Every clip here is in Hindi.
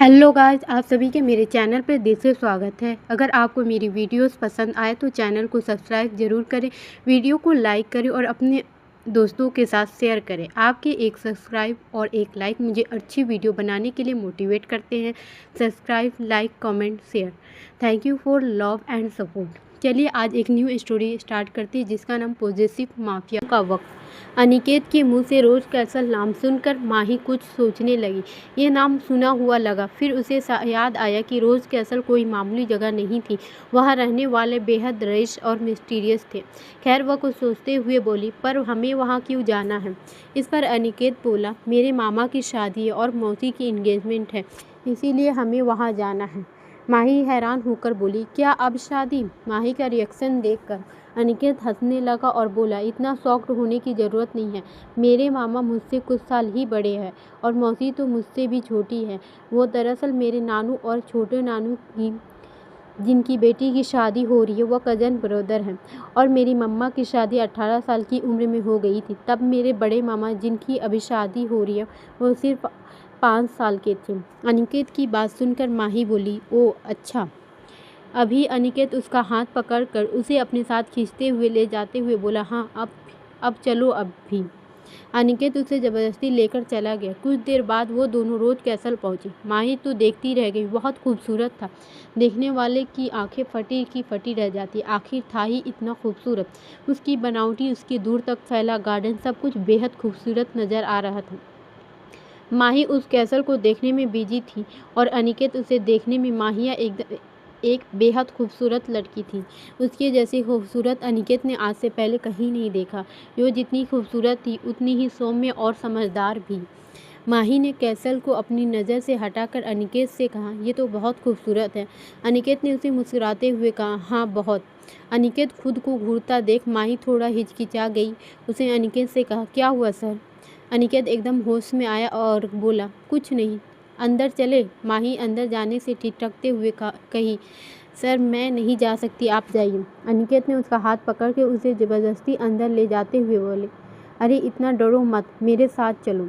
हेलो गाइस, आप सभी के मेरे चैनल पर दिल से स्वागत है। अगर आपको मेरी वीडियोस पसंद आए तो चैनल को सब्सक्राइब ज़रूर करें, वीडियो को लाइक करें और अपने दोस्तों के साथ शेयर करें। आपके एक सब्सक्राइब और एक लाइक मुझे अच्छी वीडियो बनाने के लिए मोटिवेट करते हैं। Subscribe, like, comment, share. Thank you for love and support. चलिए आज एक न्यू स्टोरी स्टार्ट करती है जिसका नाम पॉजेसिव माफिया का वक्त। अनिकेत के मुंह से रोज कैसल नाम सुनकर माही कुछ सोचने लगी। ये नाम सुना हुआ लगा, फिर उसे याद आया कि रोज कैसल कोई मामूली जगह नहीं थी। वहाँ रहने वाले बेहद रईस और मिस्टीरियस थे। खैर वह कुछ सोचते हुए बोली, पर हमें वहाँ क्यों जाना है? इस पर अनिकेत बोला, मेरे मामा की शादी है और मौसी की एंगेजमेंट है, इसीलिए हमें वहाँ जाना है। माही हैरान होकर बोली, क्या अब शादी? माही का रिएक्शन देखकर अनिकेत हंसने लगा और बोला, इतना शॉक्ड होने की ज़रूरत नहीं है। मेरे मामा मुझसे कुछ साल ही बड़े हैं और मौसी तो मुझसे भी छोटी है। वो दरअसल मेरे नानू और छोटे नानू की जिनकी बेटी की शादी हो रही है वो कज़न ब्रदर हैं। और मेरी मम्मा की शादी 18 साल की उम्र में हो गई थी। तब मेरे बड़े मामा जिनकी अभी शादी हो रही है वो सिर्फ 5 साल के थे। अनिकेत की बात सुनकर माही बोली, ओ अच्छा। अभी अनिकेत उसका हाथ पकड़कर उसे अपने साथ खींचते हुए ले जाते हुए बोला, हाँ अब चलो अब भी। अनिकेत उसे ज़बरदस्ती लेकर चला गया। कुछ देर बाद वो दोनों रोज कैसल पहुंचे। माही तो देखती रह गई, बहुत खूबसूरत था। देखने वाले की आंखें फटी की फटी रह जाती। आखिर था ही इतना खूबसूरत। उसकी बनावटी, उसके दूर तक फैला गार्डन, सब कुछ बेहद खूबसूरत नज़र आ रहा था। माही उस कैसल को देखने में बिजी थी और अनिकेत उसे देखने में माहिया एक बेहद खूबसूरत लड़की थी। उसके जैसी खूबसूरत अनिकेत ने आज से पहले कहीं नहीं देखा। वो जितनी खूबसूरत थी उतनी ही सौम्य और समझदार भी। माही ने कैसल को अपनी नज़र से हटाकर अनिकेत से कहा, ये तो बहुत खूबसूरत है। अनिकेत ने उसे मुस्कुराते हुए कहा, हाँ बहुत। अनिकेत खुद को घूरता देख माही थोड़ा हिचकिचा गई। उसने अनिकेत से कहा, क्या हुआ सर? अनिकेत एकदम होश में आया और बोला, कुछ नहीं, अंदर चले? माही अंदर जाने से ठिठकते हुए कही, सर मैं नहीं जा सकती, आप जाइए। अनिकेत ने उसका हाथ पकड़ के उसे ज़बरदस्ती अंदर ले जाते हुए बोले, अरे इतना डरो मत, मेरे साथ चलो।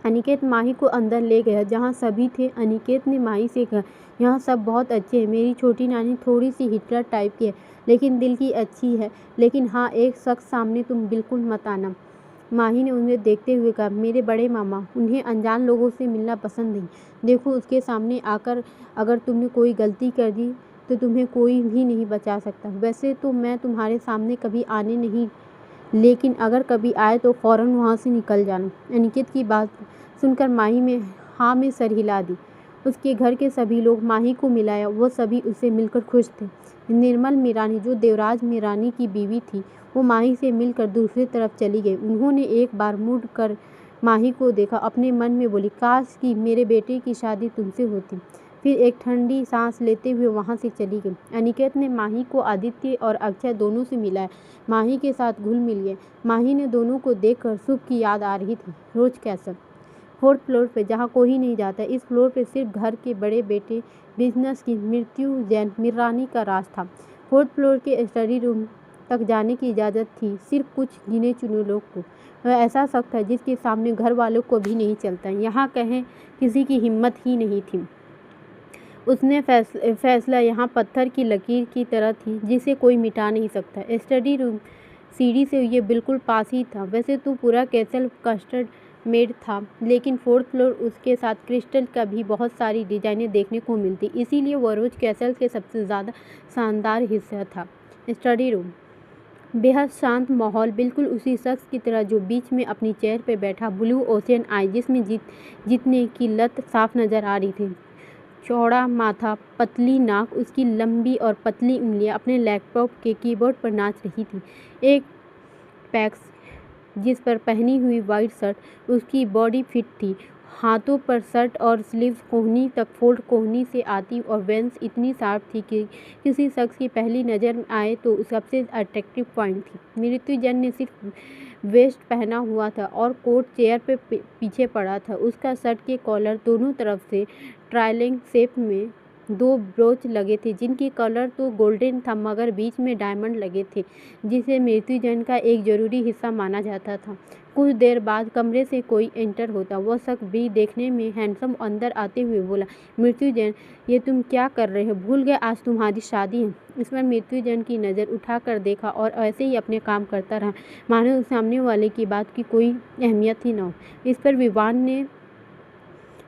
अनिकेत माही को अंदर ले गया जहाँ सभी थे। अनिकेत ने माही से कहा, यहाँ सब बहुत अच्छे हैं। मेरी छोटी नानी थोड़ी सी हिटलर टाइप की है, लेकिन दिल की अच्छी है। लेकिन हाँ, एक शख्स सामने तुम बिल्कुल मत आना। माही ने उन्हें देखते हुए कहा, मेरे बड़े मामा, उन्हें अनजान लोगों से मिलना पसंद नहीं। देखो उसके सामने आकर अगर तुमने कोई गलती कर दी तो तुम्हें कोई भी नहीं बचा सकता। वैसे तो मैं तुम्हारे सामने कभी आने नहीं, लेकिन अगर कभी आए तो फ़ौरन वहाँ से निकल जाना। अनिकेत की बात सुनकर माही में हाँ में सर हिला दी। उसके घर के सभी लोग माही को मिलाया, वो सभी उससे मिलकर खुश थे। निर्मल मीरानी जो देवराज मीरानी की बीवी थी, वो माही से मिलकर दूसरी तरफ चली गई। उन्होंने एक बार मुड़ कर माही को देखा, अपने मन में बोली, काश कि मेरे बेटे की शादी तुमसे होती। फिर एक ठंडी सांस लेते हुए वहाँ से चली गई। अनिकेत ने माही को आदित्य और अक्षय दोनों से मिलाया। माही के साथ घुल मिल गए। माही ने दोनों को देखकर शुभ की याद आ रही थी। रोज कैसल 4th फ्लोर पे, जहाँ कोई नहीं जाता। इस फ्लोर पे सिर्फ घर के बड़े बेटे बिजनेस की मृत्यु जैन मीरानी का राज था। 4th फ्लोर के स्टडी रूम तक जाने की इजाज़त थी सिर्फ कुछ गिने चुने लोग को। वह ऐसा शख्स था जिसके सामने घर वालों को भी नहीं चलता, यहाँ कहें किसी की हिम्मत ही नहीं थी। उसने फैसला यहाँ पत्थर की लकीर की तरह थी जिसे कोई मिटा नहीं सकता। स्टडी रूम सीढ़ी से ये बिल्कुल पास ही था। वैसे तो पूरा कैसल कस्टर्ड मेड था, लेकिन 4th फ्लोर उसके साथ क्रिस्टल का भी बहुत सारी डिजाइनें देखने को मिलती, इसीलिए वह रोज कैसल के सबसे ज़्यादा शानदार हिस्सा था। स्टडी रूम बेहद शांत माहौल, बिल्कुल उसी शख्स की तरह जो बीच में अपनी चेयर पर बैठा, ब्लू ओशियन आई जिसमें जीतने की लत साफ नज़र आ रही थी। चौड़ा माथा, पतली नाक, उसकी लंबी और पतली उंगलियां अपने लैपटॉप के कीबोर्ड पर नाच रही थी। एक पैक्स जिस पर पहनी हुई वाइट शर्ट, उसकी बॉडी फिट थी। हाथों पर शर्ट और स्लीव्स कोहनी तक फोल्ड कोहनी से आती और वेंस इतनी शार्प थी कि किसी शख्स की पहली नज़र में आए तो सबसे अट्रैक्टिव पॉइंट थी। मृत्युजन ने सिर्फ वेस्ट पहना हुआ था और कोट चेयर पे पीछे पड़ा था। उसका शर्ट के कॉलर दोनों तरफ से ट्रायंगल शेप में 2 ब्रोच लगे थे जिनकी कलर तो गोल्डन था मगर बीच में डायमंड लगे थे, जिसे मृत्युंजय का एक जरूरी हिस्सा माना जाता था। कुछ देर बाद कमरे से कोई एंटर होता। वह शख्स भी देखने में हैंडसम अंदर आते हुए बोला, मृत्युंजय, ये तुम क्या कर रहे हो? भूल गए आज तुम्हारी शादी है? इस पर मृत्युंजय की नज़र उठाकर देखा और ऐसे ही अपने काम करता रहा, मानो सामने वाले की बात की कोई अहमियत ही न हो। इस पर विवान ने,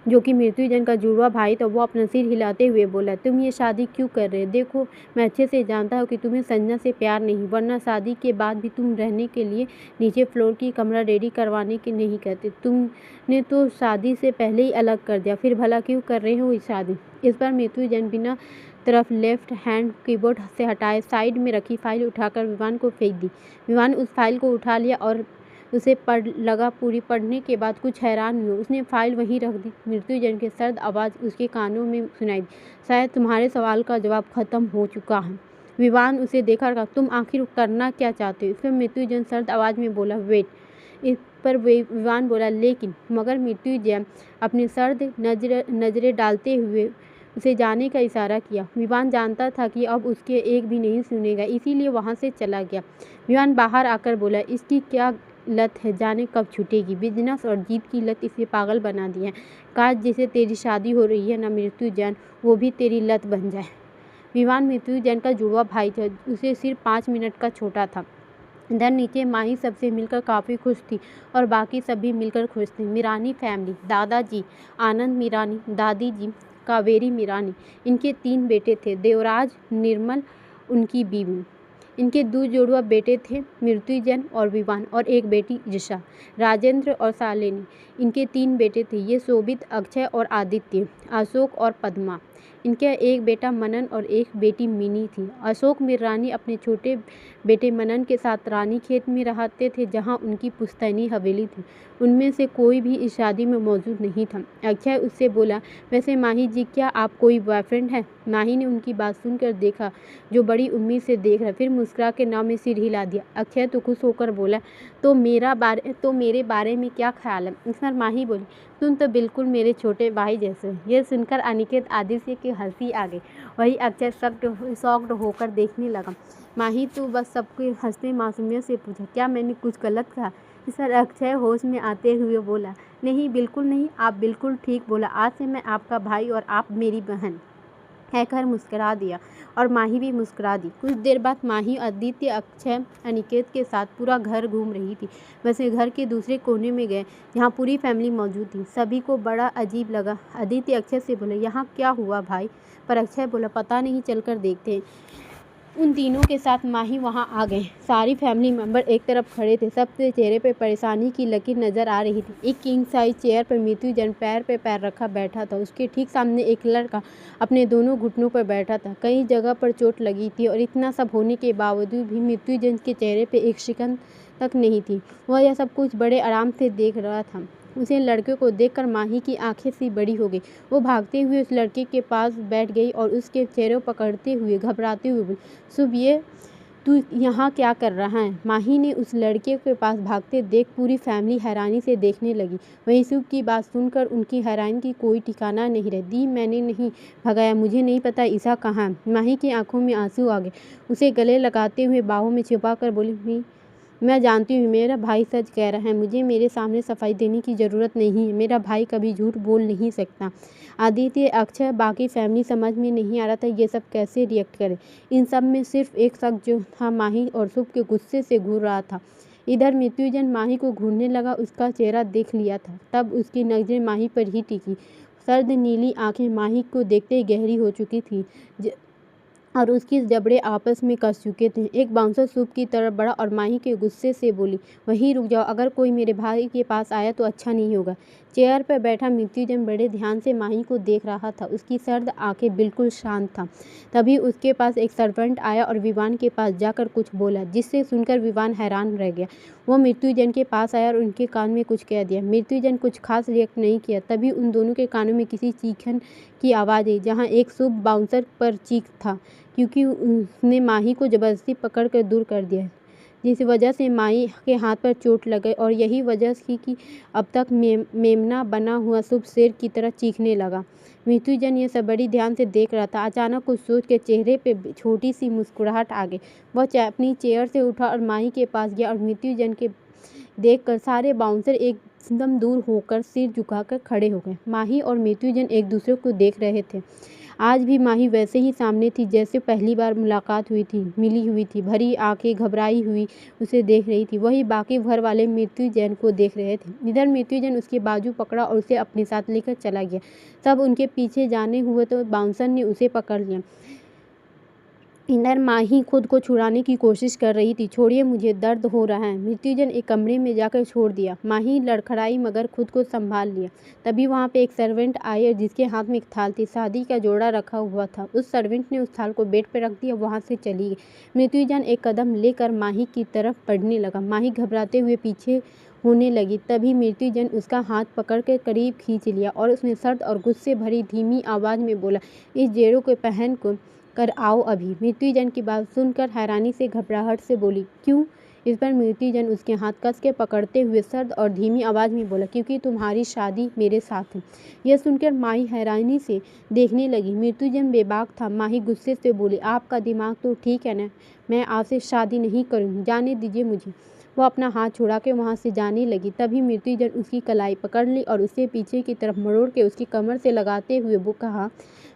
जो कि मृत्युंजय का जुड़वा भाई था, वो अपना सिर हिलाते हुए बोला, तुम ये शादी क्यों कर रहे हो? देखो, मैं अच्छे से जानता हूँ कि तुम्हें संजना से प्यार नहीं, वरना शादी के बाद भी तुम रहने के लिए नीचे फ्लोर की कमरा रेडी करवाने के नहीं कहते। तुमने तो शादी से पहले ही अलग कर दिया, फिर भला क्यों कर रहे हो ये शादी? इस पर मृत्युंजय बिना तरफ लेफ्ट हैंड कीबोर्ड से हटाए साइड में रखी फाइल उठाकर विवान को फेंक दी। विवान उस फाइल को उठा लिया और उसे पढ़ लगा। पूरी पढ़ने के बाद कुछ हैरान हुआ। उसने फाइल वहीं रख दी। मृत्युंजय की सर्द आवाज़ उसके कानों में सुनाई दी, शायद तुम्हारे सवाल का जवाब खत्म हो चुका है। विवान उसे देखा, कहा, तुम आखिर करना क्या चाहते हो? इस पर मृत्युंजय सर्द आवाज़ में बोला, वेट। इस पर विवान बोला, लेकिन। मगर मृत्युंजय अपनी सर्द नजरें डालते हुए उसे जाने का इशारा किया। विवान जानता था कि अब उसके एक भी नहीं सुनेगा, इसीलिए वहाँ से चला गया। विवान बाहर आकर बोला, इसकी क्या लत है, जाने कब छूटेगी? बिजनेस और जीत की लत इसे पागल बना दी है। काश जिसे तेरी शादी हो रही है ना मृत्युंजय, वो भी तेरी लत बन जाए। विवान मृत्युंजय का जुड़वा भाई था, उसे सिर्फ 5 मिनट का छोटा था। इधर नीचे माही सबसे मिलकर काफ़ी खुश थी और बाकी सब भी मिलकर खुश थे। मीरानी फैमिली, दादाजी आनंद मीरानी, दादी जी कावेरी मीरानी, इनके 3 बेटे थे, देवराज, निर्मल, उनकी बीवी। इनके 2 जुड़वा बेटे थे, मृत्युंजय और विवान, और एक बेटी ईशा। राजेंद्र और शालिनी, इनके 3 बेटे थे, ये शोभित, अक्षय और आदित्य, अशोक और पद्मा। इनका एक बेटा मनन और एक बेटी मिनी थी। अशोक मीरानी अपने छोटे बेटे मनन के साथ रानी खेत में रहते थे, जहां उनकी पुश्तैनी हवेली थी। उनमें से कोई भी इस शादी में मौजूद नहीं था। अक्षय उससे बोला, वैसे माही जी, क्या आप कोई बॉयफ्रेंड है? माही ने उनकी बात सुनकर देखा, जो बड़ी उम्मीद से देख रहा, फिर मुस्कुरा के नाम में सिर हिला दिया। अक्षय तो खुश होकर बोला, तो मेरे बारे में क्या ख्याल है? इस पर माही बोली, तुम तो बिल्कुल मेरे छोटे भाई जैसे हो। यह सुनकर अनिकेत आदित्य की हंसी आ गई। वही अक्षय शॉक्ड होकर देखने लगा। माही तो बस सबके हंसते मासूमियत से पूछा, क्या मैंने कुछ गलत कहा? इस पर अक्षय होश में आते हुए बोला, नहीं, बिल्कुल नहीं, आप बिल्कुल ठीक बोला। आज से मैं आपका भाई और आप मेरी बहन। कहकर मुस्कुरा दिया और माही भी मुस्कुरा दी। कुछ देर बाद माही आदित्य, अक्षय, अनिकेत के साथ पूरा घर घूम रही थी। वैसे घर के दूसरे कोने में गए, जहाँ पूरी फैमिली मौजूद थी। सभी को बड़ा अजीब लगा। आदित्य अक्षय से बोले, यहाँ क्या हुआ भाई? पर अक्षय बोला, पता नहीं, चलकर देखते हैं। उन तीनों के साथ माही वहां आ गए। सारी फैमिली मेंबर एक तरफ खड़े थे। सबके चेहरे पे परेशानी की लकीर नजर आ रही थी। एक किंग साइज चेयर पर मृत्युंजय पैर पे पैर रखा बैठा था। उसके ठीक सामने एक लड़का अपने दोनों घुटनों पर बैठा था। कई जगह पर चोट लगी थी और इतना सब होने के बावजूद भी मृत्युंजय के चेहरे पे एक शिकन तक नहीं थी। वह यह सब कुछ बड़े आराम से देख रहा था। उसे लड़के को देखकर माही की आंखें सी बड़ी हो गई। वो भागते हुए उस लड़के के पास बैठ गई और उसके चेहरे पकड़ते हुए घबराते हुए बोली, शुभ, ये तू यहाँ क्या कर रहा है? माही ने उस लड़के के पास भागते देख पूरी फैमिली हैरानी से देखने लगी। वहीं शुभ की बात सुनकर उनकी हैरानी की कोई ठिकाना नहीं रह। दी, मैंने नहीं भगाया, मुझे नहीं पता ईशा कहाँ है। माही की आंखों में आंसू आ गए। उसे गले लगाते हुए बाहों में छिपा कर बोली, मैं जानती हूँ मेरा भाई सच कह रहा है, मुझे मेरे सामने सफाई देने की ज़रूरत नहीं है। मेरा भाई कभी झूठ बोल नहीं सकता। आदित्य, अक्षय, बाकी फैमिली समझ में नहीं आ रहा था ये सब कैसे रिएक्ट करे। इन सब में सिर्फ एक शख्स जो था माही और शुभ के गुस्से से घूर रहा था। इधर मृत्युंजय माही को घूरने लगा। उसका चेहरा देख लिया था, तब उसकी नज़रें माही पर ही टिकी। सर्द नीली आंखें माही को देखते ही गहरी हो चुकी थी और उसकी जबड़े आपस में कस चुके थे। एक बाउंसर सूप की तरफ बढ़ा और माही के गुस्से से बोली, वहीं रुक जाओ, अगर कोई मेरे भाई के पास आया तो अच्छा नहीं होगा। चेयर पर बैठा मृत्युंजय बड़े ध्यान से माही को देख रहा था। उसकी सर्द आंखें बिल्कुल शांत था। तभी उसके पास एक सर्वेंट आया और विवान के पास जाकर कुछ बोला, जिससे सुनकर विवान हैरान रह गया। वो मृत्युंजय के पास आया और उनके कान में कुछ कह दिया। मृत्युंजय कुछ खास रिएक्ट नहीं किया। तभी उन दोनों के कानों में किसी चीखन की आवाज़ आई, जहाँ एक शुभ बाउंसर पर चीख था, क्योंकि उसने माही को जबरदस्ती पकड़ कर दूर कर दिया। जिस वजह से माही के हाथ पर चोट लग गई और यही वजह थी कि अब तक मेमना बना हुआ शुभ शेर की तरह चीखने लगा। मृत्युंजय ये सब बड़ी ध्यान से देख रहा था। अचानक कुछ सोच के चेहरे पे छोटी सी मुस्कुराहट आ गई। वह अपनी चेयर से उठा और माही के पास गया और मृत्युंजय के देखकर सारे बाउंसर एकदम दूर होकर सिर झुकाकर खड़े हो गए। माही और मृत्युंजय एक दूसरे को देख रहे थे। आज भी माही वैसे ही सामने थी जैसे पहली बार मुलाकात हुई थी, मिली हुई थी। भरी आंखें घबराई हुई उसे देख रही थी। वही बाकी घर वाले मृत्युंजय को देख रहे थे। इधर मृत्युंजय उसके बाजू पकड़ा और उसे अपने साथ लेकर चला गया। सब उनके पीछे जाने हुए तो बाउंसर ने उसे पकड़ लिया। इधर माही खुद को छुड़ाने की कोशिश कर रही थी। छोड़िए, मुझे दर्द हो रहा है। मृत्युंजय एक कमरे में जाकर छोड़ दिया। माही लड़खड़ाई मगर खुद को संभाल लिया। तभी वहाँ पे एक सर्वेंट आई और जिसके हाथ में एक थाल थी। शादी का जोड़ा रखा हुआ था। उस सर्वेंट ने उस थाल को बेड पर रख दिया, वहाँ से चली गई। मृत्युंजय एक कदम लेकर माही की तरफ बढ़ने लगा। माही घबराते हुए पीछे होने लगी। तभी मृत्युंजय उसका हाथ पकड़ कर करीब खींच लिया और उसने सर्द और गुस्से भरी धीमी आवाज़ में बोला, इस जेड़ों को पहन कर आओ अभी। मृत्युंजय की बात सुनकर हैरानी से घबराहट से बोली, क्यों? इस पर मृत्युंजय उसके हाथ कस के पकड़ते हुए सर्द और धीमी आवाज़ में बोला, क्योंकि तुम्हारी शादी मेरे साथ है। यह सुनकर माही हैरानी से देखने लगी। मृत्युंजय बेबाक था। माही गुस्से से बोली, आपका दिमाग तो ठीक है ना? मैं आपसे शादी नहीं करूँगी, जाने दीजिए मुझे। वह अपना हाथ छुड़ा के वहाँ से जाने लगी। तभी मृत्युंजय उसकी कलाई पकड़ ली और उसे पीछे की तरफ मरोड़ के उसकी कमर से लगाते हुए वो कहा,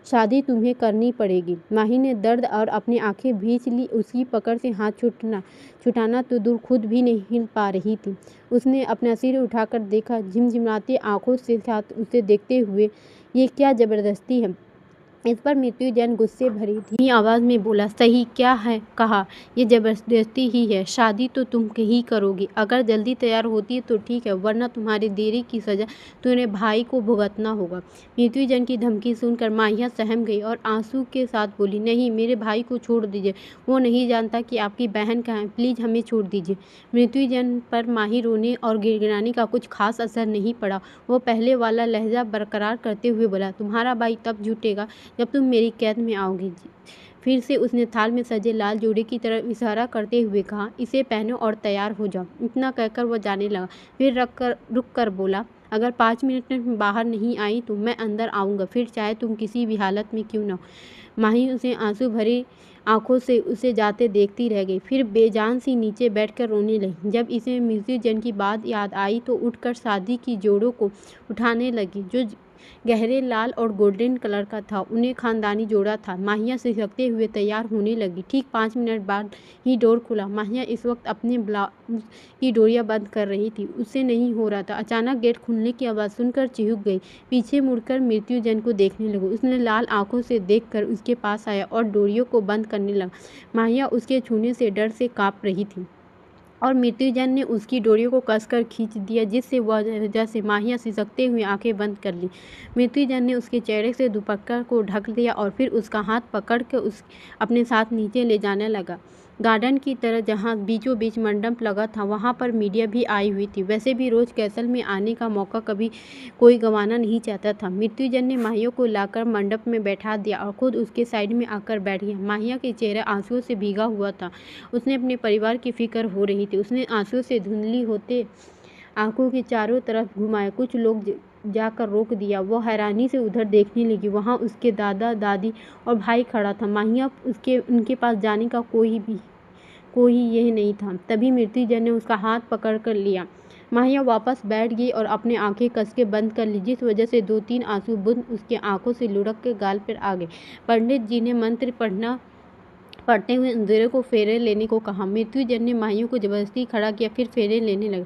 शादी तुम्हें करनी पड़ेगी। माही ने दर्द और अपनी आंखें भींच ली। उसकी पकड़ से हाथ छुटाना तो दूर, खुद भी नहीं हिल पा रही थी। उसने अपना सिर उठाकर देखा। झिमझिमाती आंखों से साथ उसे देखते हुए, ये क्या ज़बरदस्ती है? इस पर मृत्युंजय गुस्से भरी धीमी आवाज़ में बोला, सही क्या है कहा, ये ज़बरदस्ती ही है। शादी तो तुम ही करोगी। अगर जल्दी तैयार होती है तो ठीक है, वरना तुम्हारी देरी की सज़ा तुम्हारे भाई को भुगतना होगा। मृत्युंजय की धमकी सुनकर माहिया सहम गई और आंसू के साथ बोली, नहीं, मेरे भाई को छोड़ दीजिए। वो नहीं जानता कि आपकी बहन कहाँ है। प्लीज़ हमें छोड़ दीजिए। मृत्युंजय पर माही रोने और गिड़गिड़ाने का कुछ खास असर नहीं पड़ा। वो पहले वाला लहजा बरकरार करते हुए बोला, तुम्हारा भाई तब जुटेगा जब तुम मेरी कैद में आओगी। फिर से उसने थाल में सजे लाल जोड़े की तरफ इशारा करते हुए कहा, इसे पहनो और तैयार हो जाओ। इतना कहकर वह जाने लगा। फिर रुक कर बोला, अगर 5 मिनट में बाहर नहीं आई तो मैं अंदर आऊँगा, फिर चाहे तुम किसी भी हालत में क्यों न हो। माही उसे आंसू भरी आंखों से उसे जाते देखती रह गई। फिर बेजान सी नीचे बैठकर रोने लगी। जब इसे मृत्युंजय की बात याद आई तो उठकर शादी की जोड़ों को उठाने लगी, जो गहरे लाल और गोल्डन कलर का था। उन्हें खानदानी जोड़ा था। माहिया सिसकते हुए तैयार होने लगी। ठीक 5 मिनट बाद ही डोर खुला। माहिया इस वक्त अपने ब्लाउज की डोरियां बंद कर रही थी। उससे नहीं हो रहा था। अचानक गेट खुलने की आवाज़ सुनकर चिहुक गई। पीछे मुड़कर मृत्युंजय को देखने लगी। उसने लाल आंखों से देखकर उसके पास आया और डोरियों को बंद करने लगा। माहिया उसके छूने से डर से काँप रही थी और मृत्युंजय ने उसकी डोरियों को कसकर खींच दिया, जिससे वजह से माहिया सिसकते हुए आंखें बंद कर ली। मृत्युंजय ने उसके चेहरे से दुपट्टा को ढक दिया और फिर उसका हाथ पकड़ के अपने साथ नीचे ले जाने लगा। गार्डन की तरह जहाँ बीचों बीच मंडप लगा था, वहाँ पर मीडिया भी आई हुई थी। वैसे भी रोज कैसल में आने का मौका कभी कोई गंवाना नहीं चाहता था। मृत्युंजय ने माहिया को लाकर मंडप में बैठा दिया और खुद उसके साइड में आकर बैठ गया। माहिया के चेहरा आंसुओं से भीगा हुआ था। उसने अपने परिवार की फिक्र हो रही थी। उसने आंसुओं से धुंधली होते आंखों के चारों तरफ घुमाए। कुछ लोग जाकर रोक दिया। वो हैरानी से उधर देखने लगी। वहाँ उसके दादा दादी और भाई खड़ा था। माहिया उनके पास जाने का कोई यह नहीं था। तभी मृत्युंजय ने उसका हाथ पकड़ कर लिया। माहिया वापस बैठ गई और अपने आंखें कस के बंद कर ली, जिस वजह से 2-3 आंसू बूंद उसके आंखों से लुढ़क के गाल पर आ गए। पंडित जी ने मंत्र पढ़ते हुए अंधेरे को फेरे लेने को कहा। मृत्युंजय ने माहियों को जबरदस्ती खड़ा किया, फिर फेरे लेने लगे।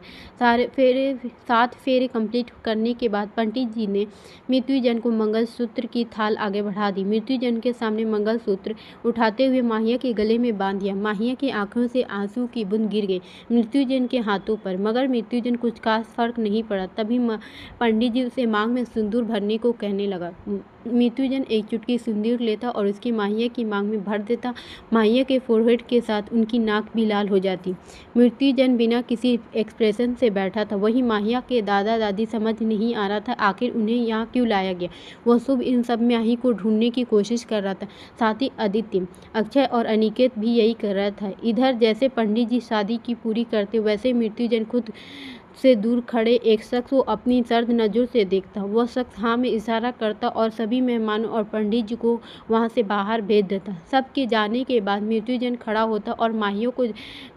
7 फेरे कंप्लीट करने के बाद पंडित जी ने मृत्युंजय को मंगलसूत्र की थाल आगे बढ़ा दी। मृत्युंजय के सामने मंगलसूत्र उठाते हुए माहिया के गले में बांध दिया। माहिया की आंखों से आंसू की बूंद गिर गई मृत्युंजय के हाथों पर, मगर मृत्युंजय कुछ खास फर्क नहीं पड़ा। तभी पंडित जी उसे मांग में सिंदूर भरने को कहने लगा। मृत्युंजय एक चुटकी सिंदूर लेता और उसकी माहिया की मांग में भर देता। माहिया के फोरहेड के साथ उनकी नाक भी लाल हो जाती। मृत्युंजय बिना किसी एक्सप्रेशन से बैठा था। वही माहिया के दादा दादी समझ नहीं आ रहा था आखिर उन्हें यहाँ क्यों लाया गया। वह सुबह इन सब माही को ढूंढने की कोशिश कर रहा था। साथ ही आदित्य, अक्षय और अनिकेत भी यही कर रहा था। इधर जैसे पंडित जी शादी की पूरी करते वैसे मृत्युंजय खुद से दूर खड़े एक शख्स को अपनी सर्द नज़र से देखता। वह शख्स हाँ में इशारा करता और सभी मेहमानों और पंडित जी को वहाँ से बाहर भेज देता। सबके जाने के बाद मृत्युंजय खड़ा होता और माहियों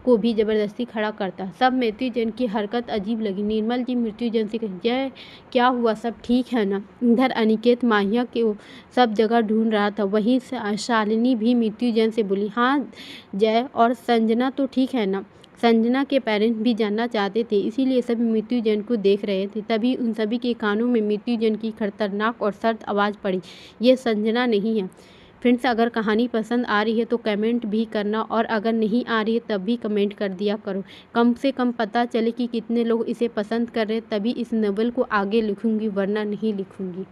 को भी जबरदस्ती खड़ा करता। सब मृत्युंजय की हरकत अजीब लगी। निर्मल जी मृत्युंजय से कही, जय क्या हुआ, सब ठीक है ना। इधर अनिकेत माहिया के सब जगह ढूंढ रहा था। वहीं शालिनी भी मृत्युंजय से बोली, हाँ जय और संजना तो ठीक है ना। संजना के पेरेंट्स भी जानना चाहते थे, इसीलिए सभी मृत्युंजय को देख रहे थे। तभी उन सभी के कानों में मृत्युंजय की खतरनाक और सर्द आवाज़ पड़ी, ये संजना नहीं है। फ्रेंड्स, अगर कहानी पसंद आ रही है तो कमेंट भी करना, और अगर नहीं आ रही है तब भी कमेंट कर दिया करो। कम से कम पता चले कि कितने लोग इसे पसंद कर रहे हैं, तभी इस नॉवेल को आगे लिखूंगी, वरना नहीं लिखूंगी।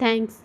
थैंक्स।